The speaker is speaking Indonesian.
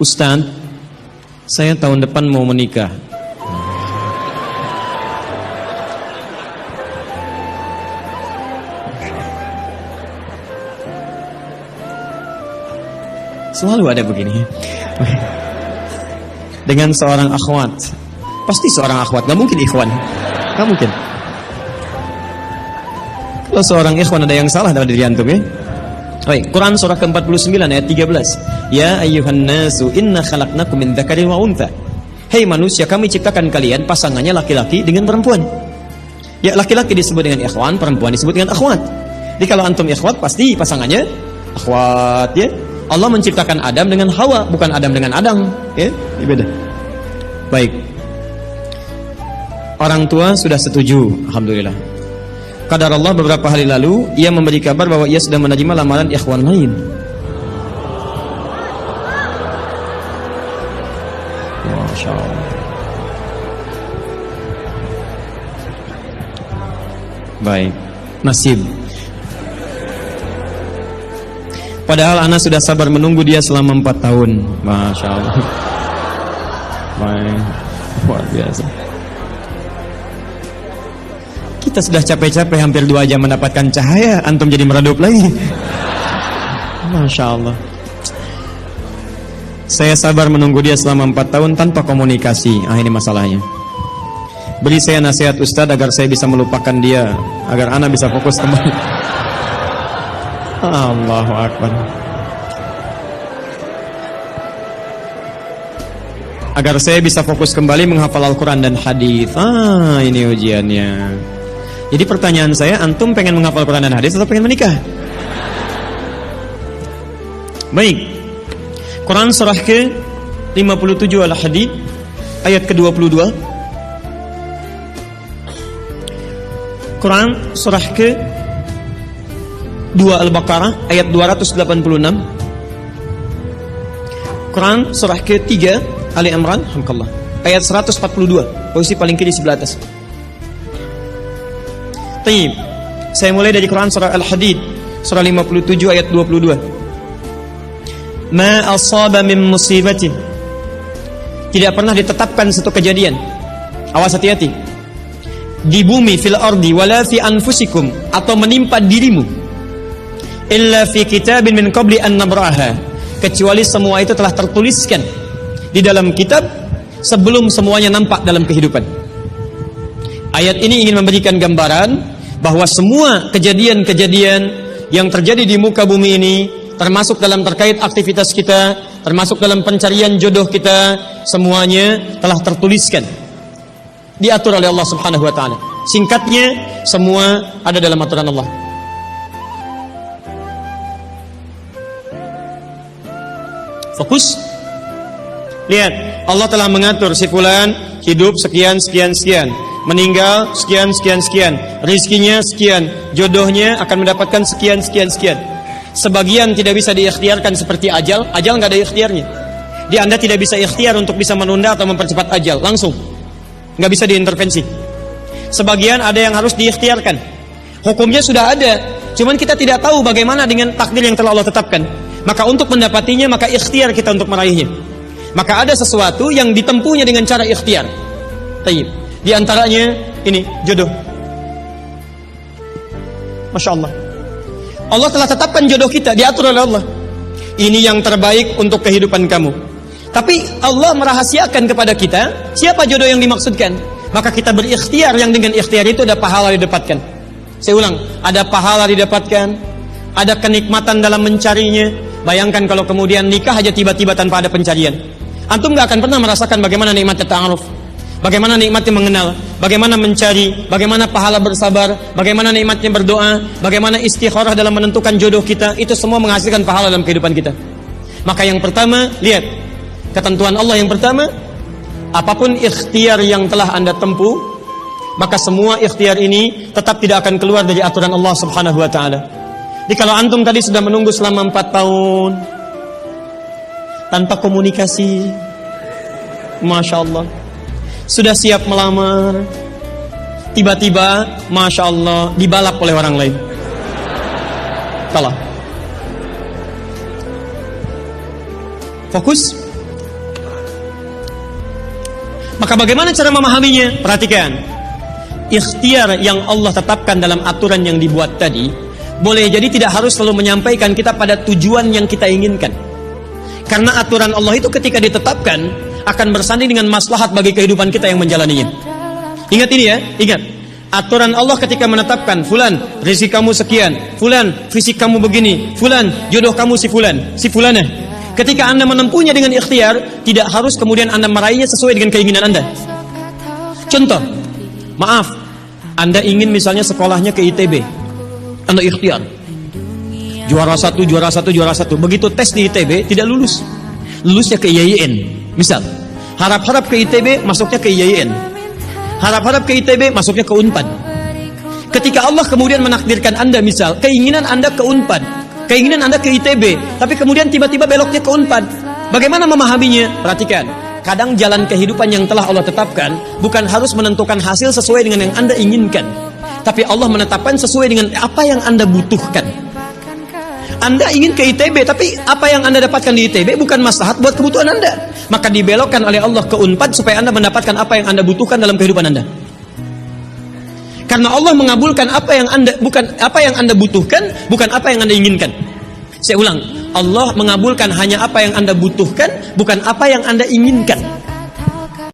Ustaz, saya tahun depan mau menikah. Selalu ada begini. Dengan seorang akhwat. Pasti seorang akhwat, gak mungkin ikhwan. Gak mungkin. Kalau seorang ikhwan ada yang salah dalam diri antum ya. Baik, Quran surah ke-49 ayat 13. Ya ayyuhan nasu inna khalaqnakum min dzakarin wa untha. Hei manusia, kami ciptakan kalian pasangannya laki-laki dengan perempuan. Ya, laki-laki disebut dengan ikhwan, perempuan disebut dengan akhwat. Jadi kalau antum ikhwat pasti pasangannya akhwat ya. Allah menciptakan Adam dengan Hawa, bukan Adam dengan Adam, ya, ini beda. Baik. Orang tua sudah setuju, alhamdulillah. Qadar Allah beberapa hari lalu ia memberi kabar bahwa ia sudah menerima lamaran ikhwan lain. Masya Allah. Baik, nasib. Padahal anak sudah sabar menunggu dia selama 4 tahun. Masya Allah. Baik, luar biasa. Kita sudah capek-capek hampir 2 jam mendapatkan cahaya, antum jadi meredup lagi. Masya Allah. Saya sabar menunggu dia selama 4 tahun tanpa komunikasi. Ini masalahnya. Beri saya nasihat Ustaz agar saya bisa melupakan dia, agar anak bisa fokus kembali. Allahu Akbar. Agar saya bisa fokus kembali menghafal Al-Quran dan hadis. Ini ujiannya. Jadi pertanyaan saya, antum pengen menghafal Al-Quran dan hadis atau pengen menikah? Baik. Quran surah ke-57 Al-Hadid ayat ke-22. Quran surah ke-2 Al-Baqarah ayat 286. Quran surah ke-3 Ali Imran alhamdulillah ayat 142, posisi paling kiri sebelah atas. Taib. Saya mulai dari Quran surah Al-Hadid surah 57 ayat 22. Ma asaba min musibatin. Tidak pernah ditetapkan satu kejadian. Awas, hati-hati. Di bumi fil ardi wala fi anfusikum, atau menimpa dirimu, illa fi kitabin min qabli an nabraha, kecuali semua itu telah tertuliskan di dalam kitab sebelum semuanya nampak dalam kehidupan. Ayat ini ingin memberikan gambaran bahwa semua kejadian-kejadian yang terjadi di muka bumi ini, termasuk dalam terkait aktivitas kita, termasuk dalam pencarian jodoh kita, semuanya telah tertuliskan, diatur oleh Allah Subhanahu wa taala. Singkatnya, semua ada dalam aturan Allah. Fokus. Lihat, Allah telah mengatur si fulan hidup sekian sekian sekian, meninggal sekian sekian sekian, rizkinya sekian, jodohnya akan mendapatkan sekian sekian sekian. Sebagian tidak bisa diikhtiarkan seperti ajal nggak ada ikhtiarnya. Di Anda tidak bisa ikhtiar untuk bisa menunda atau mempercepat ajal, langsung nggak bisa diintervensi. Sebagian ada yang harus diikhtiarkan, hukumnya sudah ada, cuman kita tidak tahu bagaimana dengan takdir yang telah Allah tetapkan. Maka untuk mendapatinya, maka ikhtiar kita untuk meraihnya. Maka ada sesuatu yang ditempuhnya dengan cara ikhtiar. Taib. Di antaranya ini jodoh. Masya Allah. Allah telah tetapkan jodoh kita, diatur oleh Allah. Ini yang terbaik untuk kehidupan kamu. Tapi Allah merahasiakan kepada kita siapa jodoh yang dimaksudkan. Maka kita berikhtiar, yang dengan ikhtiar itu ada pahala didapatkan. Saya ulang, ada pahala didapatkan, ada kenikmatan dalam mencarinya. Bayangkan kalau kemudian nikah aja tiba-tiba tanpa ada pencarian. Antum gak akan pernah merasakan bagaimana nikmatnya ta'aruf, bagaimana nikmatnya mengenal, bagaimana mencari, bagaimana pahala bersabar, bagaimana nikmatnya berdoa, bagaimana istikharah dalam menentukan jodoh kita. Itu semua menghasilkan pahala dalam kehidupan kita. Maka yang pertama, lihat ketentuan Allah yang pertama, apapun ikhtiar yang telah Anda tempuh, maka semua ikhtiar ini tetap tidak akan keluar dari aturan Allah Subhanahu wa taala. Jadi kalau antum tadi sudah menunggu selama 4 tahun tanpa komunikasi, Masya Allah, sudah siap melamar, tiba-tiba Masya Allah dibalap oleh orang lain, kalah. Fokus. Maka bagaimana cara memahaminya? Perhatikan. Ikhtiar yang Allah tetapkan dalam aturan yang dibuat tadi, boleh jadi tidak harus selalu menyampaikan kita pada tujuan yang kita inginkan. Karena aturan Allah itu ketika ditetapkan akan bersanding dengan maslahat bagi kehidupan kita yang menjalaninya. Ingat ini ya, ingat. Aturan Allah ketika menetapkan, fulan rezeki kamu sekian, fulan fisik kamu begini, fulan jodoh kamu si fulanah. Ketika Anda menempuhnya dengan ikhtiar, tidak harus kemudian Anda meraihnya sesuai dengan keinginan Anda. Contoh, maaf, Anda ingin misalnya sekolahnya ke ITB, Anda ikhtiar, juara satu. Begitu tes di ITB tidak lulus, lulusnya ke IAIN. Misal, harap-harap ke ITB, masuknya ke IAIN. Harap-harap ke ITB, masuknya ke UNPAD. Ketika Allah kemudian menakdirkan Anda, misal keinginan Anda ke UNPAD, keinginan Anda ke ITB, tapi kemudian tiba-tiba beloknya ke UNPAD, bagaimana memahaminya? Perhatikan, kadang jalan kehidupan yang telah Allah tetapkan bukan harus menentukan hasil sesuai dengan yang Anda inginkan, tapi Allah menetapkan sesuai dengan apa yang Anda butuhkan. Anda ingin ke ITB, tapi apa yang Anda dapatkan di ITB bukan maslahat buat kebutuhan Anda. Maka dibelokkan oleh Allah ke UNPAD supaya Anda mendapatkan apa yang Anda butuhkan dalam kehidupan Anda. Karena Allah mengabulkan apa yang Anda butuhkan, bukan apa yang Anda inginkan. Saya ulang, Allah mengabulkan hanya apa yang Anda butuhkan, bukan apa yang Anda inginkan.